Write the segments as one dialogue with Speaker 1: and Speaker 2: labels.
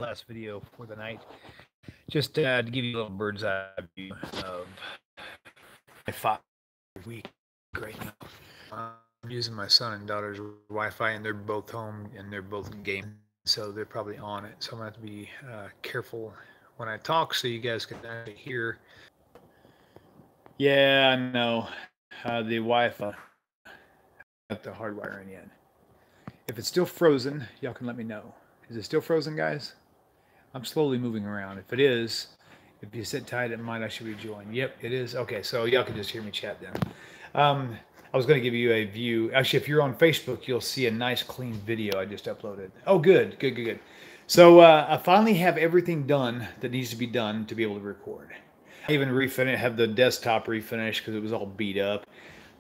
Speaker 1: last video for the night. Just to give you a little bird's eye view of my 5 week right now. I'm using my son and daughter's Wi-Fi, and they're both home and they're both gaming, so they're probably on it. So I'm gonna have to be careful when I talk, so you guys can actually hear. Yeah, I know. The Wi-Fi got the hardwiring in. If it's still frozen, y'all can let me know. Is it still frozen, guys? I'm slowly moving around. If it is, if you sit tight, it might actually rejoin. Yep, it is. Okay, so y'all can just hear me chat then. I was going to give you a view. Actually, if you're on Facebook, you'll see a nice clean video I just uploaded. Oh, good, good, good, good. So I finally have everything done that needs to be done to be able to record. I even have the desktop refinished because it was all beat up.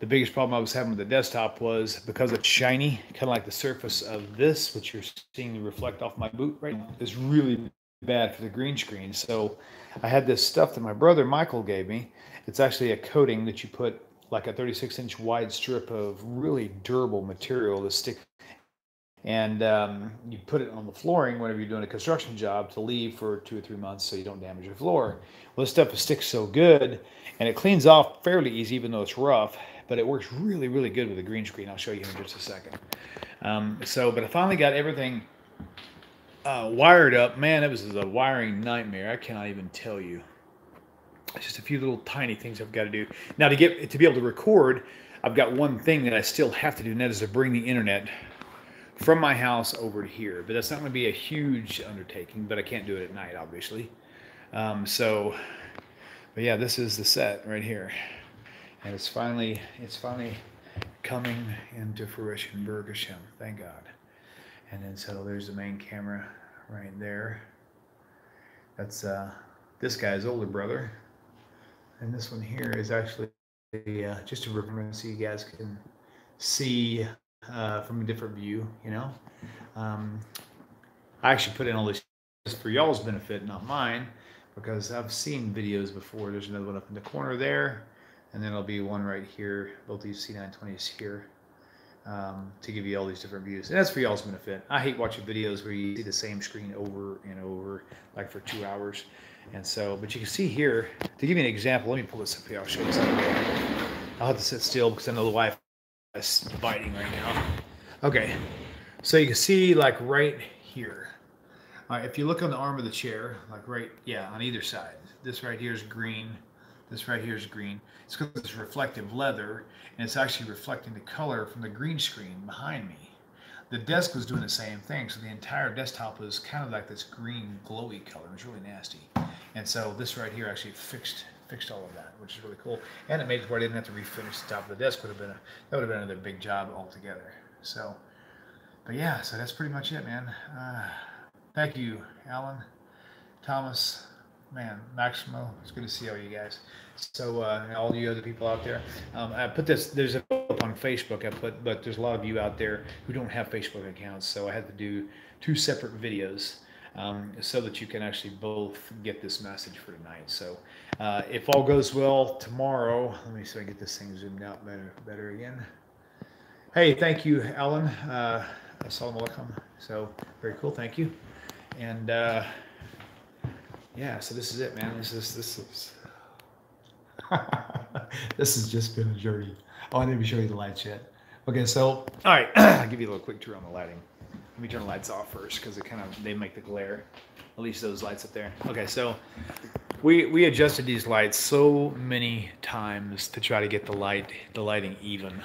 Speaker 1: The biggest problem I was having with the desktop was because it's shiny, kind of like the surface of this, which you're seeing reflect off my boot right now, is really bad for the green screen. So I had this stuff that my brother Michael gave me. It's actually a coating that you put like a 36-inch wide strip of really durable material to stick, and you put it on the flooring whenever you're doing a construction job to leave for 2 or 3 months so you don't damage your floor. Well, this stuff sticks so good, and it cleans off fairly easy even though it's rough, but it works really, really good with the green screen. I'll show you in just a second. But I finally got everything wired up. Man, it was a wiring nightmare. I cannot even tell you. It's just a few little tiny things I've got to do. Now, to be able to record, I've got one thing that I still have to do, and that is to bring the internet from my house over to here. But that's not going to be a huge undertaking, but I can't do it at night, obviously. But yeah, this is the set right here. And it's finally coming into fruition. Baruch Hashem, thank God. And then so there's the main camera right there. That's this guy's older brother. And this one here is actually just a reference so you guys can see from a different view, you know. I actually put in all this for y'all's benefit, not mine, because I've seen videos before. There's another one up in the corner there, and then there'll be one right here, both these C920s here, to give you all these different views. And that's for y'all's benefit. I hate watching videos where you see the same screen over and over, like for 2 hours. And so, but you can see here, to give you an example, let me pull this up here, I'll show you something. I'll have to sit still because I know the Wi-Fi is biting right now. Okay, so you can see like right here. All right, if you look on the arm of the chair, like right, yeah, on either side, this right here is green, this right here is green. It's because it's reflective leather, and it's actually reflecting the color from the green screen behind me. The desk was doing the same thing, so the entire desktop was kind of like this green glowy color. It was really nasty. And so this right here actually fixed all of that, which is really cool. And it made it where I didn't have to refinish the top of the desk. That would have been another big job altogether. So, but yeah, so that's pretty much it, man. Thank you, Alan, Thomas, man, Maximo. It's good to see all you guys. So all you other people out there, I put this. There's a up on Facebook. But there's a lot of you out there who don't have Facebook accounts, so I had to do 2 separate videos so that you can actually both get this message for tonight. So if all goes well tomorrow, let me see if I can get this thing zoomed out better again. Hey, thank you, Alan. Assalamu alaikum. So very cool. Thank you. And yeah, so this is it, man. This is this has just been a journey. Oh, I didn't even show you the lights yet. Okay, so all right, I'll give you a little quick tour on the lighting. Let me turn the lights off first because they make the glare. At least those lights up there. Okay, so we adjusted these lights so many times to try to get the lighting even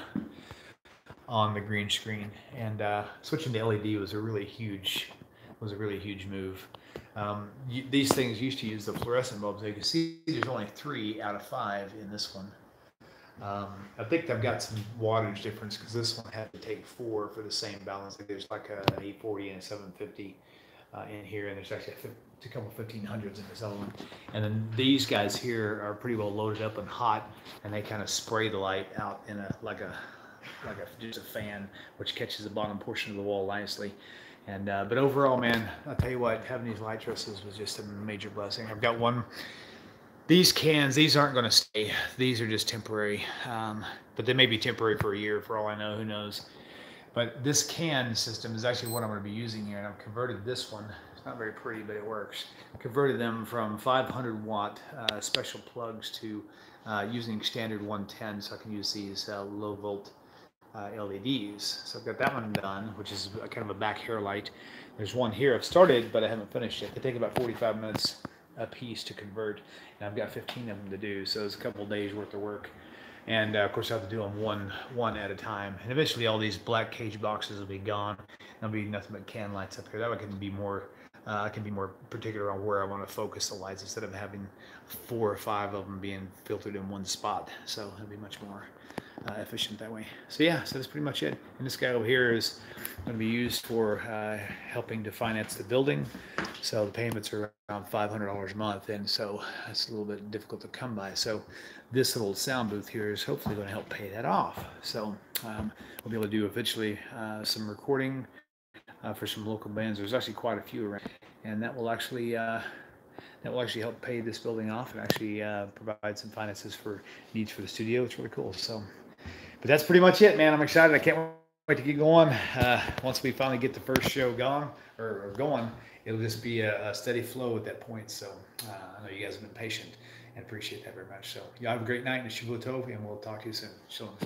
Speaker 1: on the green screen, and switching to LED was a really huge move. These things used to use the fluorescent bulbs. You can see there's only 3 out of 5 in this one. I think I've got some wattage difference because this one had to take 4 for the same balance. There's like an 840 and a 750 in here, and there's actually a couple 1500s in this other one. And then these guys here are pretty well loaded up and hot, and they kind of spray the light out in just a fan, which catches the bottom portion of the wall nicely. And but overall, man, I'll tell you what, having these light trusses was just a major blessing. I've got one. These cans, these aren't going to stay. These are just temporary, but they may be temporary for a year, for all I know. Who knows? But this can system is actually what I'm going to be using here, and I've converted this one It's not very pretty, but it works. Converted them from 500 watt special plugs to using standard 110, so I can use these low volt LEDs. So I've got that one done, which is kind of a back hair light. There's one here I've started, but I haven't finished yet. They take about 45 minutes a piece to convert, and I've got 15 of them to do, so it's a couple of days worth of work. And of course I have to do them one at a time, and eventually all these black cage boxes will be gone. There'll be nothing but can lights up here. That way I can be more particular on where I want to focus the lights instead of having 4 or 5 of them being filtered in one spot. So it'll be much more efficient that way. So yeah, so that's pretty much it. And this guy over here is going to be used for helping to finance the building. So the payments are around $500 a month, and so that's a little bit difficult to come by. So this little sound booth here is hopefully going to help pay that off. So we'll be able to do eventually some recording for some local bands. There's actually quite a few around, and that will actually help pay this building off and actually provide some finances for needs for the studio. It's really cool. So, but that's pretty much it, man. I'm excited. I can't wait to get going. Once we finally get the first show going, it'll just be a steady flow at that point. So I know you guys have been patient and appreciate that very much. So y'all have a great night, and Shavua Tov, and we'll talk to you soon. Shalom.